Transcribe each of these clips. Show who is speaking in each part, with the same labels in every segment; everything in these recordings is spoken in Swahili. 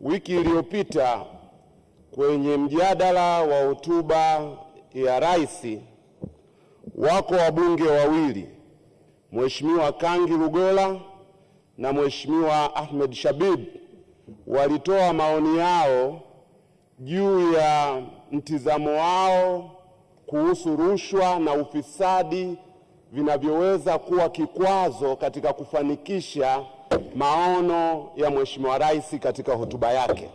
Speaker 1: Wiki iliyopita kwenye mjadala wa hotuba ya Rais, wako wabunge wawili, Mheshimiwa Kangi Lugola na Mheshimiwa Ahmed Shabib, walitoa maoni yao juu ya mtizamo wao kuhusu rushwa na ufisadi vinavyoweza kuwa kikwazo katika kufanikisha maono ya Mheshimiwa Rais katika hotuba yake.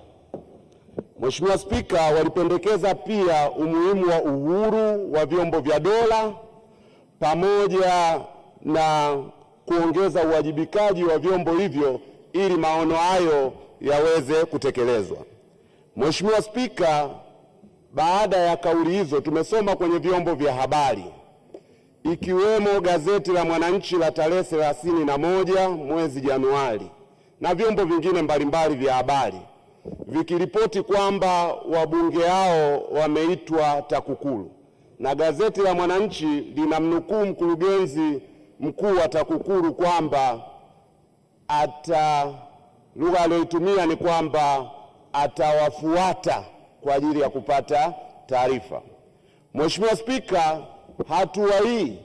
Speaker 1: Mheshimiwa Spika, walipendekeza pia umuhimu wa uhuru wa vyombo vya dola pamoja na kuongeza uwajibikaji wa vyombo hivyo ili maono hayo yaweze kutekelezwa. Mheshimiwa Spika, baada ya kauli hizo tumesoma kwenye vyombo vya habari ikiwemo gazeti la Mwananchi la tarehe 31 mwezi Januari na vyombo vingine mbalimbali vya habari vikiripoti kwamba wabunge hao wameitwa TAKUKURU, na gazeti la Mwananchi linamnukuu mkurugenzi mkuu wa TAKUKURU kwamba lugha aliyoitumia ni kwamba atawafuata kwa ajili ya kupata taarifa. Mheshimiwa Spika, hatua hii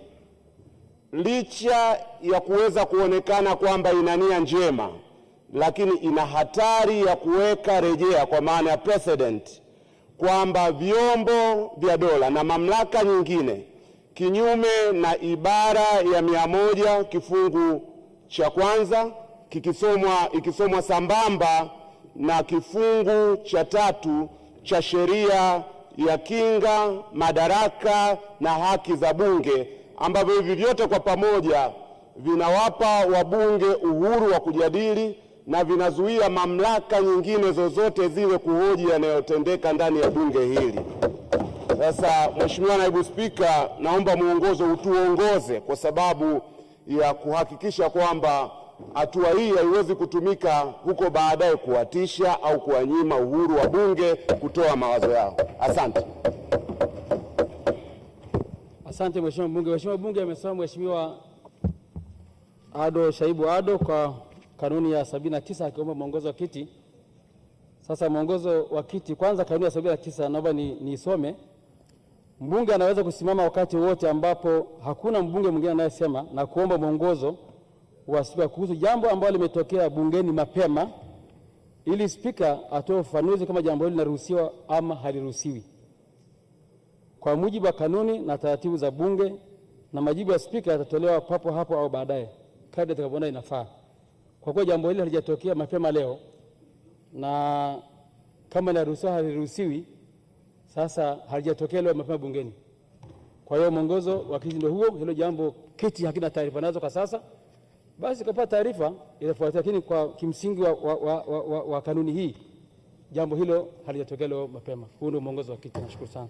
Speaker 1: licha ya kuweza kuonekana kwamba ina nia njema, lakini ina hatari ya kuweka rejea, kwa maana ya precedent, kwamba vyombo vya dola na mamlaka nyingine kinyume na ibara ya 100 kifungu cha kwanza ikisomwa sambamba na kifungu cha 3 cha sheria ya kinga, madaraka na haki za bunge, ambavyo hivi vyote kwa pamoja vinawapa wabunge uhuru wa kujadili na vinazuia mamlaka nyingine zozote zile kuhoji yanayotendeka ndani ya bunge hili. Sasa Mheshimiwa Naibu Spika, naomba muongozo utuongoze kwa sababu ya kuhakikisha kwamba hatua hii haiwezi kutumika huko baadaye kuwatisha au kuwanyima uhuru wa bunge kutoa mawazo yao. Asante.
Speaker 2: Asante Mheshimiwa Mbunge. Mheshimiwa Mbunge amesema Mheshimiwa Ado Shaibu Ado kwa kanuni ya 79 akiomba mwongozo wa kiti. Sasa mwongozo wa kiti, kwanza kanuni ya 79 naomba niisome. Mbunge anaweza kusimama wakati wote ambapo hakuna mbunge mwingine anayesema na kuomba mwongozo wa Spika kuhusu jambo ambalo limetokea bungeni mapema, ili Spika atoe ufafanuzi kama jambo hilo linaruhusiwa ama haliruhusiwi kwa mujibu wa kanuni na taratibu za bunge, na majibu ya Spika yatatolewa papo hapo au baadaye kadri atakavyoona inafaa. Kwa kuwa jambo hili halijatokea mapema leo na kama linaruhusiwa haliruhusiwi, sasa halijatokea leo mapema bungeni. Kwa hiyo mwongozo wa kiti ndio huo. Hilo jambo kiti hakina taarifa nazo kwa sasa, basi kapata taarifa inafuatia, lakini kwa kimsingi wa kanuni hii jambo hilo halijatokea leo mapema. Huu ndio mwongozo wa kiti. Nashukuru sana.